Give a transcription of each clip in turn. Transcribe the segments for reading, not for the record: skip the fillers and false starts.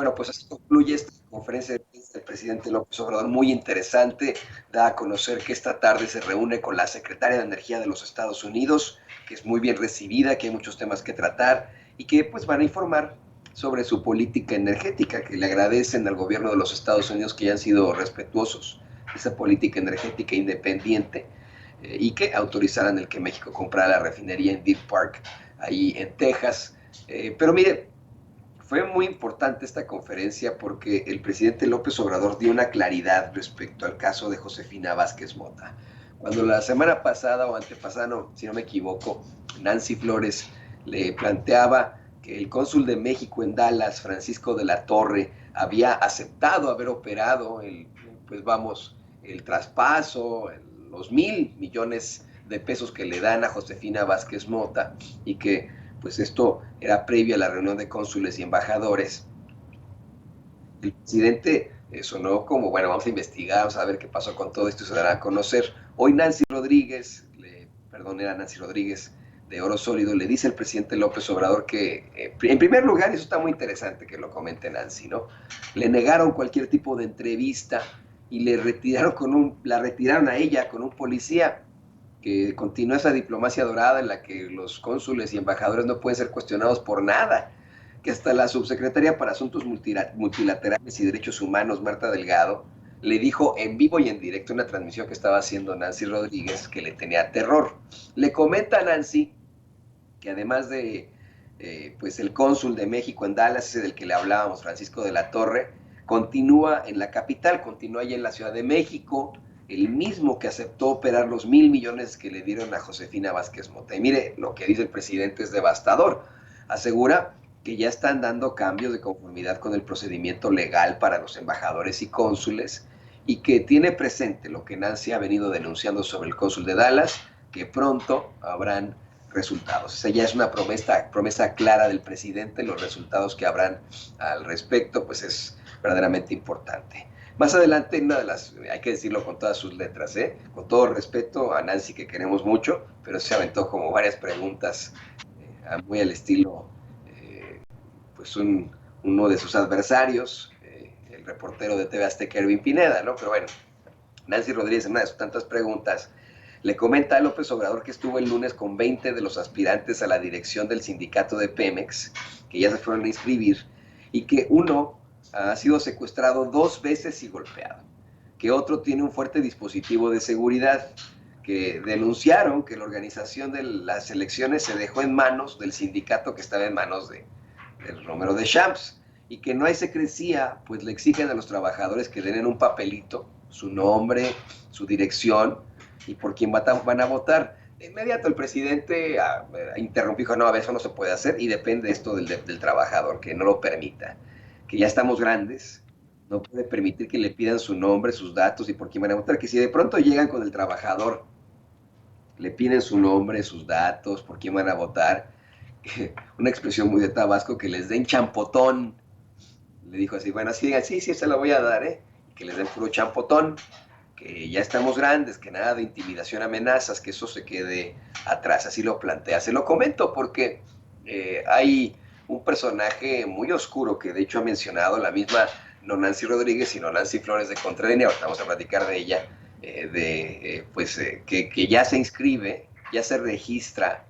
Bueno, pues así concluye esta conferencia de prensa del presidente López Obrador, muy interesante. Da a conocer que esta tarde se reúne con la secretaria de Energía de los Estados Unidos, que es muy bien recibida, que hay muchos temas que tratar y que pues van a informar sobre su política energética, que le agradecen al gobierno de los Estados Unidos que hayan sido respetuosos de esa política energética independiente y que autorizaran el que México comprara la refinería en Deer Park, ahí en Texas. Pero mire, fue muy importante esta conferencia porque el presidente López Obrador dio una claridad respecto al caso de Josefina Vázquez Mota. Cuando la semana pasada o antepasada, no, si no me equivoco, Nancy Flores le planteaba que el cónsul de México en Dallas, Francisco de la Torre, había aceptado haber operado el traspaso, los 1,000 millones de pesos que le dan a Josefina Vázquez Mota y que pues esto era previo a la reunión de cónsules y embajadores. El presidente sonó como, bueno, vamos a investigar, vamos a ver qué pasó con todo esto y se dará a conocer. Hoy Nancy Rodríguez, era Nancy Rodríguez de Oro Sólido, le dice al presidente López Obrador que, en primer lugar, y eso está muy interesante que lo comente Nancy, ¿no? Le negaron cualquier tipo de entrevista y la retiraron a ella con un policía que continúa esa diplomacia dorada en la que los cónsules y embajadores no pueden ser cuestionados por nada, que hasta la subsecretaria para Asuntos Multilaterales y Derechos Humanos, Marta Delgado, le dijo en vivo y en directo en una transmisión que estaba haciendo Nancy Rodríguez que le tenía terror. Le comenta a Nancy que además de pues el cónsul de México en Dallas, ese del que le hablábamos, Francisco de la Torre, continúa en la capital, continúa allá en la Ciudad de México, el mismo que aceptó operar los 1,000 millones que le dieron a Josefina Vázquez Mota. Y mire, lo que dice el presidente es devastador. Asegura que ya están dando cambios de conformidad con el procedimiento legal para los embajadores y cónsules y que tiene presente lo que Nancy ha venido denunciando sobre el cónsul de Dallas, que pronto habrán resultados. Esa ya es una promesa clara del presidente, los resultados que habrán al respecto, pues es verdaderamente importante. Más adelante, hay que decirlo con todas sus letras, con todo respeto a Nancy, que queremos mucho, pero se aventó como varias preguntas, muy al estilo, pues uno de sus adversarios, el reportero de TV Azteca, Erwin Pineda, ¿no? Pero bueno, Nancy Rodríguez, en una de sus tantas preguntas, le comenta a López Obrador que estuvo el lunes con 20 de los aspirantes a la dirección del sindicato de Pemex, que ya se fueron a inscribir, y que uno ha sido secuestrado 2 veces y golpeado, que otro tiene un fuerte dispositivo de seguridad, que denunciaron que la organización de las elecciones se dejó en manos del sindicato que estaba en manos de Romero de Champs, y que no hay secrecía, pues le exigen a los trabajadores que den en un papelito su nombre, su dirección y por quién van a votar. De inmediato el presidente interrumpió, dijo, no, a ver, eso no se puede hacer y depende esto del trabajador, que no lo permita, que ya estamos grandes, no puede permitir que le pidan su nombre, sus datos y por quién van a votar, que si de pronto llegan con el trabajador, le piden su nombre, sus datos, por quién van a votar, una expresión muy de Tabasco, que les den champotón. Le dijo así, bueno, así, sí, se la voy a dar, que les den puro champotón, que ya estamos grandes, que nada de intimidación, amenazas, que eso se quede atrás, así lo plantea. Se lo comento porque hay un personaje muy oscuro que de hecho ha mencionado la misma, no Nancy Rodríguez, sino Nancy Flores de Contreras, ahorita vamos a platicar de ella, que ya se inscribe, ya se registra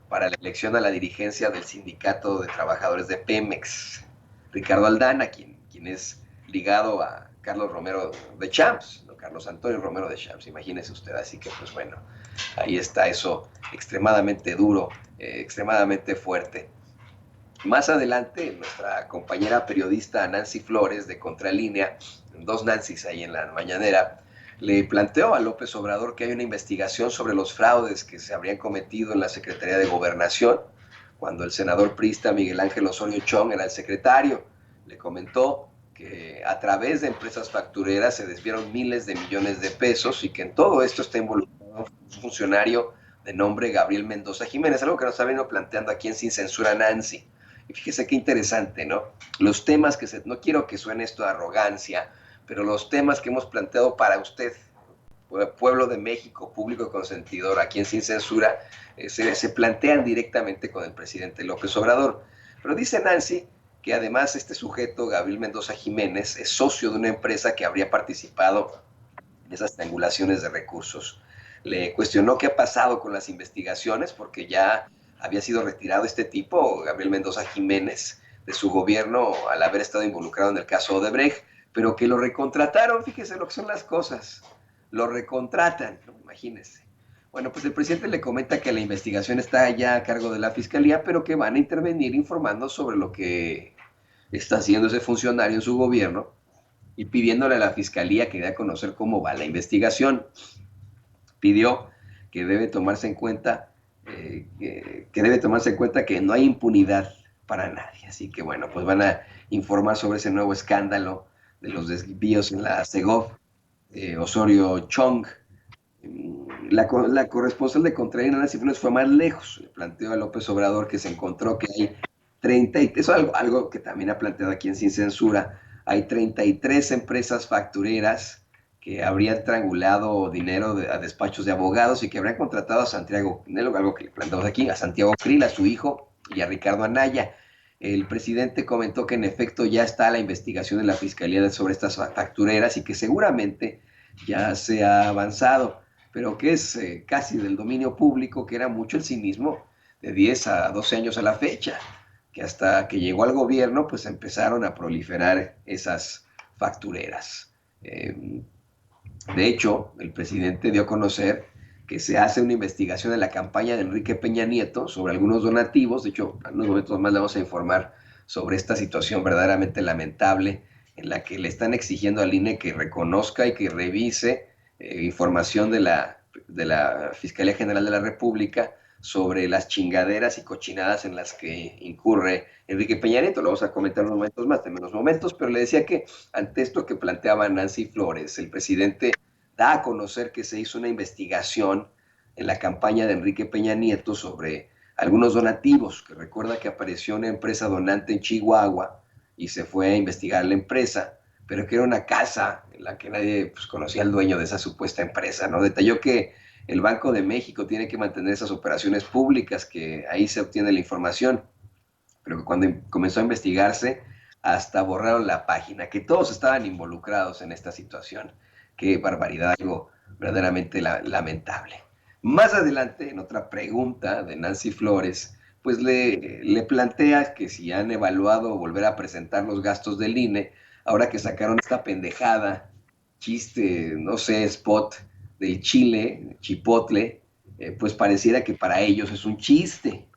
para la elección a la dirigencia del Sindicato de Trabajadores de Pemex, Ricardo Aldana, quien es ligado a Carlos Romero de Champs, ¿no? Carlos Antonio Romero de Champs, imagínese usted. Así que, pues bueno, ahí está eso extremadamente duro, extremadamente fuerte. Más adelante, nuestra compañera periodista Nancy Flores, de Contralínea, 2 Nancys ahí en la mañanera, le planteó a López Obrador que hay una investigación sobre los fraudes que se habrían cometido en la Secretaría de Gobernación, cuando el senador priista Miguel Ángel Osorio Chong era el secretario. Le comentó que a través de empresas factureras se desviaron miles de millones de pesos y que en todo esto está involucrado un funcionario de nombre Gabriel Mendoza Jiménez, algo que nos ha venido planteando aquí en Sin Censura Nancy. Y fíjese qué interesante, ¿no? Los temas no quiero que suene esto a arrogancia, pero los temas que hemos planteado para usted, pueblo de México, público consentidor, aquí en Sin Censura, se plantean directamente con el presidente López Obrador. Pero dice Nancy que además este sujeto, Gabriel Mendoza Jiménez, es socio de una empresa que habría participado en esas triangulaciones de recursos. Le cuestionó qué ha pasado con las investigaciones, porque ya había sido retirado este tipo, Gabriel Mendoza Jiménez, de su gobierno al haber estado involucrado en el caso Odebrecht, pero que lo recontrataron, fíjese lo que son las cosas, lo recontratan, ¿no? Imagínense. Bueno, pues el presidente le comenta que la investigación está ya a cargo de la fiscalía, pero que van a intervenir informando sobre lo que está haciendo ese funcionario en su gobierno y pidiéndole a la fiscalía que dé a conocer cómo va la investigación. Pidió que debe tomarse en cuenta que no hay impunidad para nadie. Así que bueno, pues van a informar sobre ese nuevo escándalo de los desvíos en la Segov, Osorio Chong. La corresponsal de Contraria, Nancy Flores, fue más lejos. Le planteó a López Obrador que se encontró que hay 30, y eso es algo que también ha planteado aquí en Sin Censura, hay 33 empresas factureras que habrían triangulado dinero a despachos de abogados y que habrían contratado a Santiago, algo que le planteamos aquí, a Santiago Krill, a su hijo, y a Ricardo Anaya. El presidente comentó que en efecto ya está la investigación de la Fiscalía sobre estas factureras y que seguramente ya se ha avanzado, pero que es casi del dominio público, que era mucho el cinismo de 10 a 12 años a la fecha, que hasta que llegó al gobierno pues empezaron a proliferar esas factureras. De hecho, el presidente dio a conocer que se hace una investigación en la campaña de Enrique Peña Nieto sobre algunos donativos. De hecho, en unos momentos más le vamos a informar sobre esta situación verdaderamente lamentable en la que le están exigiendo al INE que reconozca y que revise información de la Fiscalía General de la República sobre las chingaderas y cochinadas en las que incurre Enrique Peña Nieto. Lo vamos a comentar unos momentos más, en menos momentos, pero le decía que ante esto que planteaba Nancy Flores, el presidente da a conocer que se hizo una investigación en la campaña de Enrique Peña Nieto sobre algunos donativos, que recuerda que apareció una empresa donante en Chihuahua y se fue a investigar la empresa, pero que era una casa en la que nadie pues, conocía al dueño de esa supuesta empresa, ¿no? Detalló que el Banco de México tiene que mantener esas operaciones públicas, que ahí se obtiene la información, pero que cuando comenzó a investigarse, hasta borraron la página, que todos estaban involucrados en esta situación. Qué barbaridad, algo verdaderamente lamentable. Más adelante, en otra pregunta de Nancy Flores, pues le plantea que si han evaluado volver a presentar los gastos del INE, ahora que sacaron esta pendejada, chiste, no sé, spot del Chile, Chipotle, pues pareciera que para ellos es un chiste.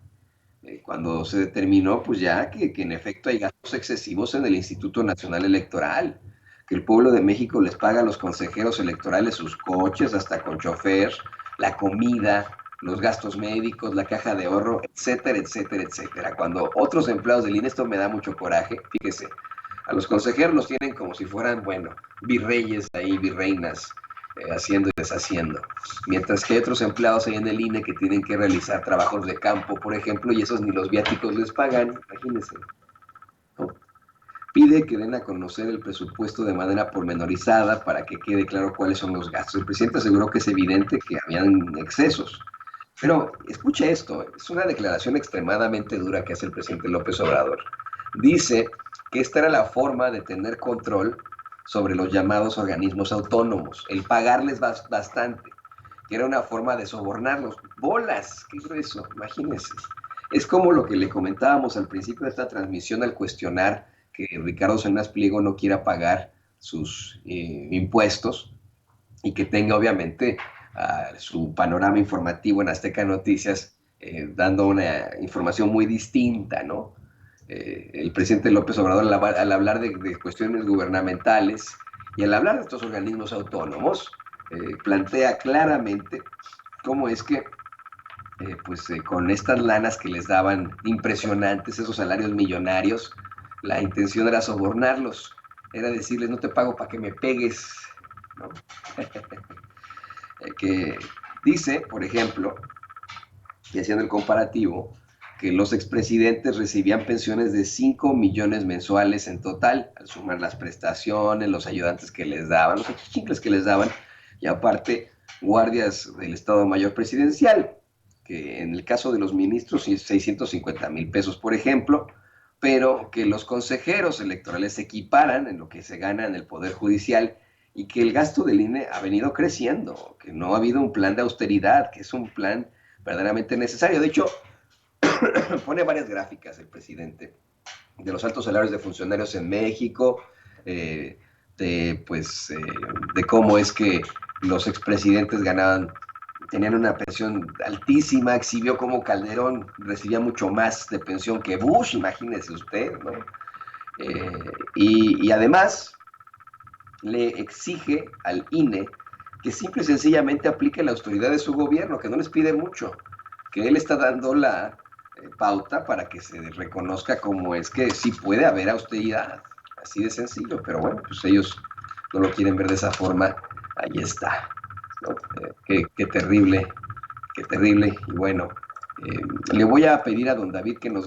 Cuando se determinó, pues ya que en efecto hay gastos excesivos en el Instituto Nacional Electoral, que el pueblo de México les paga a los consejeros electorales sus coches, hasta con chofer, la comida, los gastos médicos, la caja de ahorro, etcétera, etcétera, etcétera. Cuando otros empleados del INE, esto me da mucho coraje, fíjese, a los consejeros los tienen como si fueran, bueno, virreyes ahí, virreinas, haciendo y deshaciendo. Mientras que hay otros empleados ahí en el INE que tienen que realizar trabajos de campo, por ejemplo, y esos ni los viáticos les pagan, imagínense, ¿no? Pide que den a conocer el presupuesto de manera pormenorizada para que quede claro cuáles son los gastos. El presidente aseguró que es evidente que habían excesos. Pero escucha esto, es una declaración extremadamente dura que hace el presidente López Obrador. Dice que esta era la forma de tener control sobre los llamados organismos autónomos, el pagarles bastante, que era una forma de sobornarlos. ¡Bolas! ¡Qué grueso! Imagínense. Es como lo que le comentábamos al principio de esta transmisión al cuestionar que Ricardo Salinas Pliego no quiera pagar sus impuestos y que tenga obviamente su panorama informativo en Azteca Noticias dando una información muy distinta, ¿no? El presidente López Obrador al hablar de cuestiones gubernamentales y al hablar de estos organismos autónomos, plantea claramente cómo es que con estas lanas que les daban impresionantes, esos salarios millonarios, la intención era sobornarlos, era decirles no te pago para que me pegues, ¿no? Que dice, por ejemplo, y haciendo el comparativo, que los expresidentes recibían pensiones de 5 millones mensuales en total, al sumar las prestaciones, los ayudantes que les daban, los achichincles que les daban, y aparte guardias del Estado Mayor Presidencial, que en el caso de los ministros 650,000 pesos, por ejemplo, pero que los consejeros electorales se equiparan en lo que se gana en el Poder Judicial y que el gasto del INE ha venido creciendo, que no ha habido un plan de austeridad, que es un plan verdaderamente necesario. De hecho, pone varias gráficas el presidente de los altos salarios de funcionarios en México, eh, de cómo es que los expresidentes tenían una pensión altísima, exhibió cómo Calderón recibía mucho más de pensión que Bush, imagínese usted, ¿no? Y además le exige al INE que simple y sencillamente aplique la autoridad de su gobierno, que no les pide mucho, que él está dando la pauta para que se reconozca como es que sí puede haber austeridad, así de sencillo, pero bueno, pues ellos no lo quieren ver de esa forma, ahí está, ¿no? Qué terrible, y bueno, le voy a pedir a don David que nos grabe